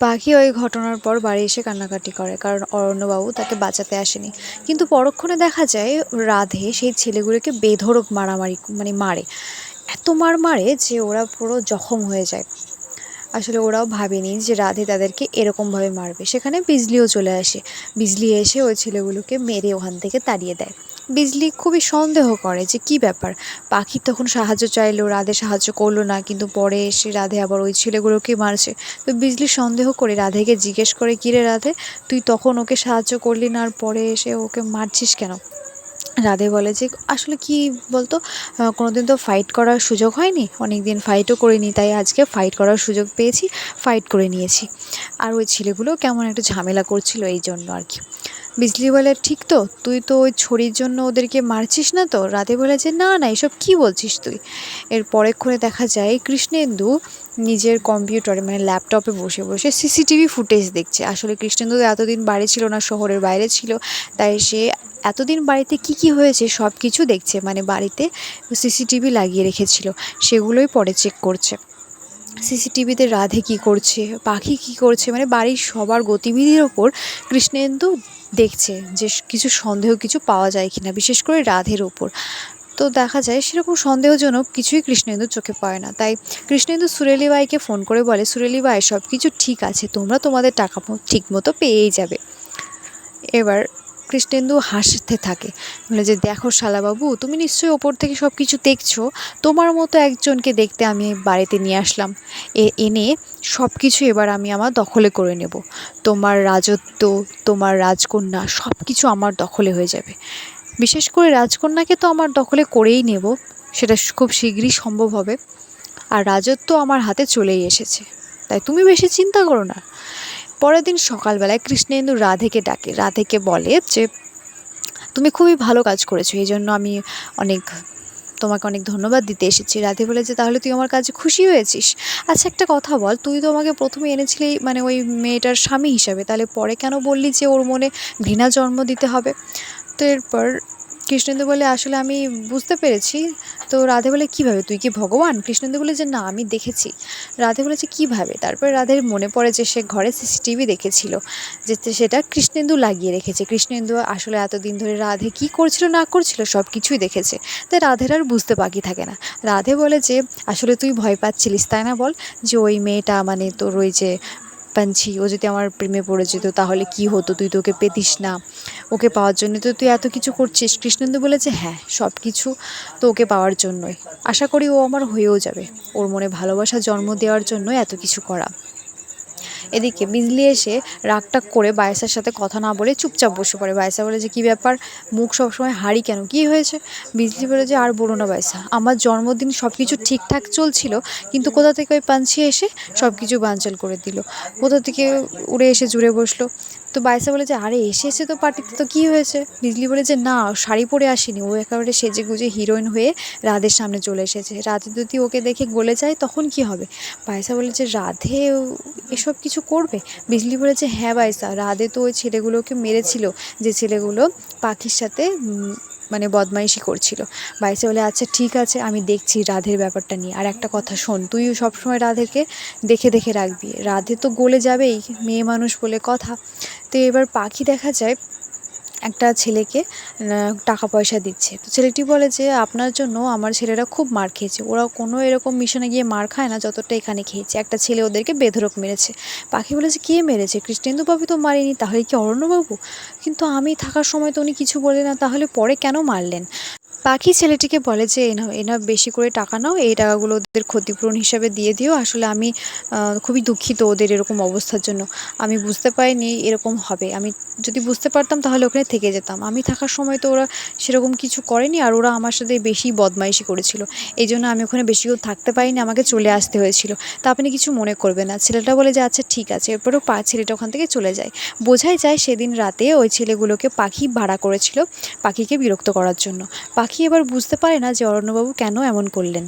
পাখি ওই ঘটনার পর বাড়ি এসে কান্নাকাটি করে, কারণ অরণ্যবাবু তাকে বাঁচাতে আসেনি। কিন্তু পরক্ষণে দেখা যায় রাধে সেই ছেলেগুলোকে বেধড়ক মারামারি মারে। এত মার মারে যে ওরা পুরো জখম হয়ে যায়। আসলে ওরাও ভাবেনি যে রাধে তাদেরকে এরকমভাবে মারবে। সেখানে বিজলিও চলে আসে। বিজলি এসে ওই ছেলেগুলোকে মেরে ওখান থেকে তাড়িয়ে দেয়। বিজলি খুবই সন্দেহ করে যে কী ব্যাপার, পাখি তখন সাহায্য চাইলো, রাধে সাহায্য করলো না, কিন্তু পরে এসে রাধে আবার ওই ছেলেগুলোকে মারছে। তো বিজলি সন্দেহ করে রাধেকে জিজ্ঞেস করে, কী রে রাধে, তুই তখন ওকে সাহায্য করলি না, আর পরে এসে ওকে মারছিস কেন? রাধে বলে যে আসলে কি বলতো, কোনোদিন তো ফাইট করার সুযোগ হয়নি, অনেক দিন ফাইটও করিনি, তাই আজকে ফাইট করার সুযোগ পেয়েছি, ফাইট করে নিয়েছি। আর ওই ছেলেগুলো কেমন একটা ঝামেলা করছিল, এই জন্য আর কি। বিজলি বলে, ঠিক তো, তুই তো ওই ছড়ির জন্য ওদেরকে মারছিস না তো? রাধে বলে যে না না, এসব কী বলছিস তুই। এর পরেক্ষণে দেখা যায় কৃষ্ণেন্দু নিজের কম্পিউটারে ল্যাপটপে বসে বসে সিসিটিভি ফুটেজ দেখছে। আসলে কৃষ্ণেন্দু এতদিন বাড়ি ছিল না, শহরের বাইরে ছিল, তাই সে এতদিন বাড়িতে কি হয়েছে সব কিছু দেখছে। বাড়িতে সিসিটিভি লাগিয়ে রেখেছিল, সেগুলোই পরে চেক করছে। সিসিটিভিতে রাধে কী করছে, পাখি কী করছে, বাড়ির সবার গতিবিধির ওপর কৃষ্ণেন্দু দেখছে যে কিছু সন্দেহ কিছু পাওয়া যায় কিনা, বিশেষ করে রাধের ওপর। তো দেখা যায় সেরকম সন্দেহজনক কিছুই কৃষ্ণেন্দুর চোখে পড়ে না। তাই কৃষ্ণেন্দু সুরেলি বাইকে ফোন করে বলে, সুরেলি বাই, সব কিছু ঠিক আছে, তোমরা তোমাদের টাকা ঠিক মতো পেয়েই যাবে। এবার কৃষ্ণেন্দু হাসতে থাকে, বলে যে দেখো শালাবাবু, তুমি নিশ্চয়ই ওপর থেকে সব কিছু দেখছো, তোমার মতো একজনকে দেখতে আমি বাড়িতে নিয়ে আসলাম, এনে সব কিছু এবার আমি আমার দখলে করে নেব। তোমার রাজত্ব, তোমার রাজকন্যা সব কিছু আমার দখলে হয়ে যাবে। বিশেষ করে রাজকন্যাকে তো আমার দখলে করেই নেব, সেটা খুব শীঘ্রই সম্ভব হবে। আর রাজত্ব আমার হাতে চলেই এসেছে, তাই তুমি বেশি চিন্তা করো না। পরের দিন সকালবেলায় কৃষ্ণেন্দু রাধেকে ডাকে, রাধেকে বলে যে তুমি খুবই ভালো কাজ করেছো, এই জন্য আমি তোমাকে অনেক ধন্যবাদ দিতে এসেছি। রাধে বলে যে তাহলে তুই আমার কাজে খুশি হয়েছিস? আচ্ছা একটা কথা বল, তুই তো আমাকে প্রথমে এনেছিলি ওই মেয়েটার স্বামী হিসাবে, তাহলে পরে কেন বললি যে ওর মনে ঘৃণা জন্ম দিতে হবে? তো এরপর কৃষ্ণেন্দু বলে আসলে আমি বুঝতে পেরেছি। তো রাধে বলে কীভাবে, তুই কি ভগবান? কৃষ্ণেন্দু বলে যে না, আমি দেখেছি। রাধে বলেছে কীভাবে? তারপরে রাধের মনে পড়ে যে সে ঘরে সিসিটিভি দেখেছিল, যে সেটা কৃষ্ণেন্দু লাগিয়ে রেখেছে। কৃষ্ণেন্দু আসলে এতদিন ধরে রাধে কী করছিল না করছিল সব কিছুই দেখেছে। তাই রাধের আর বুঝতে বাকি থাকে না। রাধে বলে যে আসলে তুই ভয় পাচ্ছিলিস তাই না, বল, যে ওই মেয়েটা তোর ওই যে পাঞ্ছি, ও যদি আমার প্রেমে পড়ে যেত তাহলে কি হতো, তুই তো ওকে পেতিস না, ওকে পাওয়ার জন্য তো তুই এত কিছু করছিস। কৃষ্ণেন্দু বলেছে হ্যাঁ, সব কিছু তো ওকে পাওয়ার জন্যই, আশা করি ও আমার হয়েও যাবে, ওর মনে ভালোবাসা জন্ম দেওয়ার জন্য এত কিছু করা। এদিকে বিজলি এসে রাগটাগ করে বায়েসার সাথে কথা না বলে চুপচাপ বসে পড়ে। বায়েসা বলে যে কী ব্যাপার, মুখ সবসময় হাঁড়ি কেন, কী হয়েছে? বিজলি বলে যে আর বলো না বায়েসা, আমার জন্মদিন সব কিছু ঠিকঠাক চলছিল, কিন্তু কোথা থেকে ওই পাঞ্ছি এসে সব কিছু বানচাল করে দিল, কোথা থেকে উড়ে এসে জুড়ে বসলো। তো বায়েসা বলে যে আরে এসেছে তো পার্টিতে, তো কী হয়েছে? বিজলি বলে যে না, শাড়ি পরে আসেনি, ও একেবারে সেজে গুজে হিরোইন হয়ে রাধের সামনে চলে এসেছে। রাধে যদি ওকে দেখে গলে যায় তখন কি হবে? বায়েসা বলে যে রাধে এসব কিছু করবে? বিজলি বলেছে হ্যাঁ বায়েসা, রাধে তো ওই ছেলেগুলোকে মেরেছিল, যে ছেলেগুলো পাখির সাথে বদমাইশি করছিল। বায়েসা বলে আচ্ছা ঠিক আছে, আমি দেখছি রাধের ব্যাপারটা নিয়ে। আর একটা কথা শোন, তুইও সবসময় রাধেকে দেখে দেখে রাখবি, রাধে তো গলে যাবেই, মেয়ে মানুষ বলে কথা। তো এবার পাখি দেখা যায় একটা ছেলেকে টাকা পয়সা দিচ্ছে। তো ছেলেটি বলে যে আপনার জন্য আমার ছেলেরা খুব মার খেয়েছে, ওরা কোনো এরকম মিশনে গিয়ে মার খায় না যতটা এখানে খেয়েছে, একটা ছেলে ওদেরকে বেধড়ক মেরেছে। পাখি বলেছে কে মেরেছে? কৃষ্ণেন্দুবাবু তো মারেনি, তাহলে কি অরণ্যবাবু? কিন্তু আমি থাকার সময় তো উনি কিছু বললেন না, তাহলে পরে কেন মারলেন? পাখি ছেলেটিকে বলে যে এনাও বেশি করে টাকা নাও, এই টাকাগুলো ওদের ক্ষতিপূরণ হিসাবে দিয়ে দিও। আসলে আমি খুবই দুঃখিত ওদের এরকম অবস্থার জন্য, আমি বুঝতে পারিনি এরকম হবে, আমি যদি বুঝতে পারতাম তাহলে ওখানে থেকে যেতাম, আমি থাকার সময় তো ওরা সেরকম কিছু করেনি, আর ওরা আমার সাথে বেশি বদমাইশি করেছিল, এই জন্য আমি ওখানে বেশিক্ষণ থাকতে পারিনি, আমাকে চলে আসতে হয়েছিল, তা আপনি কিছু মনে করবেন না। ছেলেটা বলে যে আচ্ছা ঠিক আছে। এরপরেও ছেলেটা ওখান থেকে চলে যায়। বোঝাই যায় সেদিন রাতে ওই ছেলেগুলোকে পাখি ভাড়া করেছিল পাখিকে বিরক্ত করার জন্য। পাখি এবার বুঝতে পারে না যে অরণ্যবাবু কেন এমন করলেন।